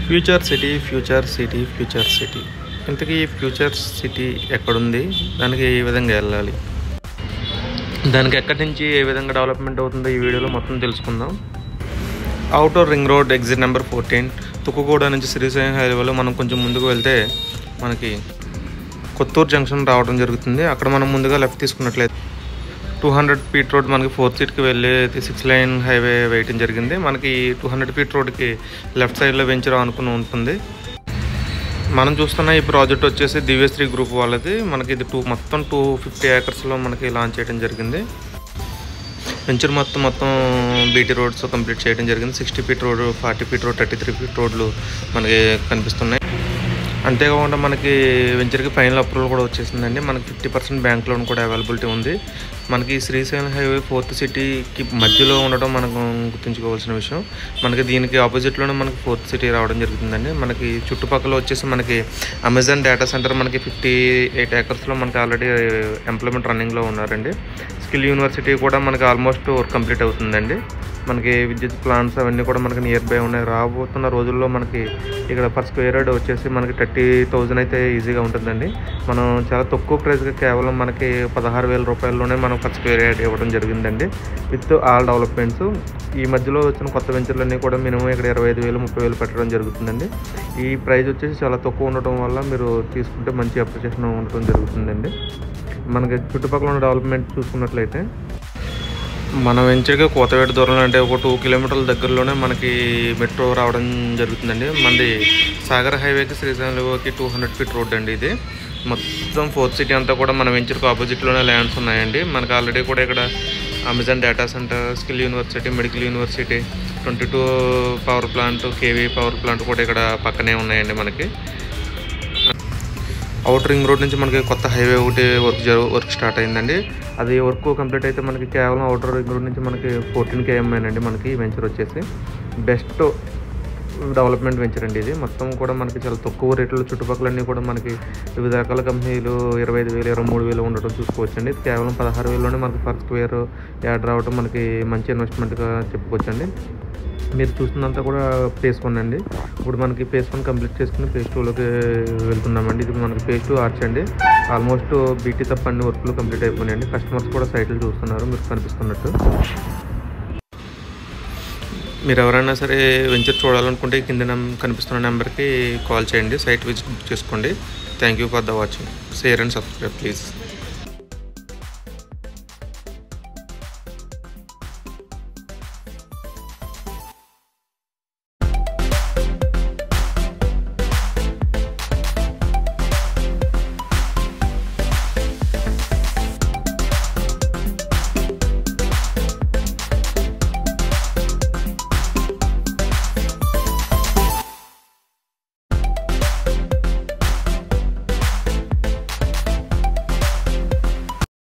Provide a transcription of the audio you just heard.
Future city future city future city ఇంతకీ future city ఎక్కడుంది, దానికి ఏ విధంగా వెళ్ళాలి, దానికి ఎక్కడి నుంచి ఏ విధంగా డెవలప్మెంట్ అవుతుందో ఈ వీడియోలో మొత్తం తెలుసుకుందాం. Outer ring road exit number 14 Tukkuguda నుంచి శ్రీశైలం హైవేలో మనం కొంచెం ముందుకు వెళ్తే మనకి కొత్తూరు జంక్షన్ రావడం జరుగుతుంది. అక్కడ మనం ముందుగా లెఫ్ట్ తీసుకున్నట్లయితే 200 ఫీట్ రోడ్ మనకి 4th సీట్కి వెళ్ళి 6 లైన్ హైవే వేయటం జరిగింది. మనకి 200 ఫీట్ రోడ్కి లెఫ్ట్ సైడ్లో వెంచర్ అనుకుని ఉంటుంది. మనం చూస్తున్న ఈ ప్రాజెక్ట్ వచ్చేసి దివ్యశ్రీ గ్రూప్ వాళ్ళది. మనకి ఇది మొత్తం 250 ఏకర్స్లో మనకి లాంచ్ చేయడం జరిగింది. వెంచర్ మొత్తం బీటీ రోడ్స్ కంప్లీట్ చేయడం జరిగింది. 60 feet road, 40 feet road, 33 feet రోడ్లు మనకి కనిపిస్తున్నాయి. అంతేకాకుండా మనకి వెంచర్కి ఫైనల్ అప్రూవల్ కూడా వచ్చేసిందండి. మనకి 50% బ్యాంక్ లోన్ కూడా అవైలబిలిటీ ఉంది. మనకి శ్రీశైలం హైవే 4th సిటీకి మధ్యలో ఉండడం మనకు గుర్తుంచుకోవాల్సిన విషయం. మనకి దీనికి ఆపోజిట్లోనే మనకి 4th సిటీ రావడం జరుగుతుందండి. మనకి చుట్టుపక్కల వచ్చేసి మనకి అమెజాన్ డేటా సెంటర్ మనకి 58 ఏకర్స్లో మనకి ఆల్రెడీ ఎంప్లాయ్మెంట్ రన్నింగ్లో ఉన్నారండి. స్కిల్ యూనివర్సిటీ కూడా మనకి ఆల్మోస్ట్ వర్క్ కంప్లీట్ అవుతుందండి. మనకి విద్యుత్ ప్లాంట్స్ అవన్నీ కూడా మనకి నియర్ బై ఉన్నాయి. రాబోతున్న రోజుల్లో మనకి ఇక్కడ పర్ స్క్వేర్ యార్డ్ వచ్చేసి మనకి 30,000 అయితే ఈజీగా ఉంటుందండి. మనం చాలా తక్కువ ప్రైస్గా కేవలం మనకి 16,000 రూపాయల్లోనే మనం పర్ స్క్వేర్ యార్డ్ ఇవ్వడం జరిగిందండి విత్ ఆల్ డెవలప్మెంట్స్. ఈ మధ్యలో వచ్చిన కొత్త వెంచర్లన్నీ కూడా మినిమం ఇక్కడ 25,000, 30,000 పెట్టడం జరుగుతుందండి. ఈ ప్రైస్ వచ్చేసి చాలా తక్కువ ఉండటం వల్ల మీరు తీసుకుంటే మంచి అప్రిషియేషన్ ఉండటం జరుగుతుందండి. మనకి చుట్టుపక్కల ఉన్న డెవలప్మెంట్ చూసుకున్నట్లయితే మన వెంచర్గా కోతవేట దూరంలో అంటే ఒక 2 కిలోమీటర్ల దగ్గరలోనే మనకి మెట్రో రావడం జరుగుతుందండి. మనది సాగర్ హైవేకి శ్రీశైలంకి 200 ఫీట్ రోడ్ అండి. ఇది మొత్తం 4th సిటీ అంతా కూడా మన వెంచర్కి ఆపోజిట్లోనే ల్యాండ్స్ ఉన్నాయండి. మనకి ఆల్రెడీ కూడా ఇక్కడ Amazon data centre, skill university, medical university, 22 power plant, KV power plant కూడా ఇక్కడ పక్కనే ఉన్నాయండి. మనకి అవుటర్ రింగ్ రోడ్ నుంచి మనకి కొత్త హైవే ఒకటి వర్క్ స్టార్ట్ అయిందండి. అది వర్క్ కంప్లీట్ అయితే మనకి కేవలం అవుటర్ రింగ్ రోడ్ నుంచి మనకి 14 km అండి. మనకి వెంచర్ వచ్చేసి బెస్ట్ డెవలప్మెంట్ వెంచర్ అండి. ఇది మొత్తం కూడా మనకి చాలా తక్కువ రేట్లో చుట్టుపక్కలన్నీ కూడా మనకి వివిధ రకాల కంపెనీలు 25,000, 23,000 ఉండటం చూసుకోవచ్చండి. కేవలం 16,000లోనే మనకి పర్ స్క్వేర్ యార్డ్ రావడం మనకి మంచి ఇన్వెస్ట్మెంట్గా చెప్పుకోవచ్చండి. మీరు చూస్తున్నంతా కూడా ఫేజ్ 1 అండి. ఇప్పుడు మనకి ఫేజ్ 1 కంప్లీట్ చేసుకుని ఫేజ్ 2లోకి వెళ్తున్నామండి. ఇది మనకి ఫేజ్ 2 ఆర్చ్ అండి. ఆల్మోస్ట్ బీటీ తప్ప అన్ని వర్క్లు కంప్లీట్ అయిపోయినాయండి. కస్టమర్స్ కూడా సైట్లు చూస్తున్నారు మీకు కనిపిస్తున్నట్టు. మీరు ఎవరైనా సరే వెంచర్ చూడాలనుకుంటే కింద కనిపిస్తున్న నెంబర్కి కాల్ చేయండి. సైట్ విజిట్ బుక్ చేసుకోండి. Thank you for the watching. Share and subscribe please.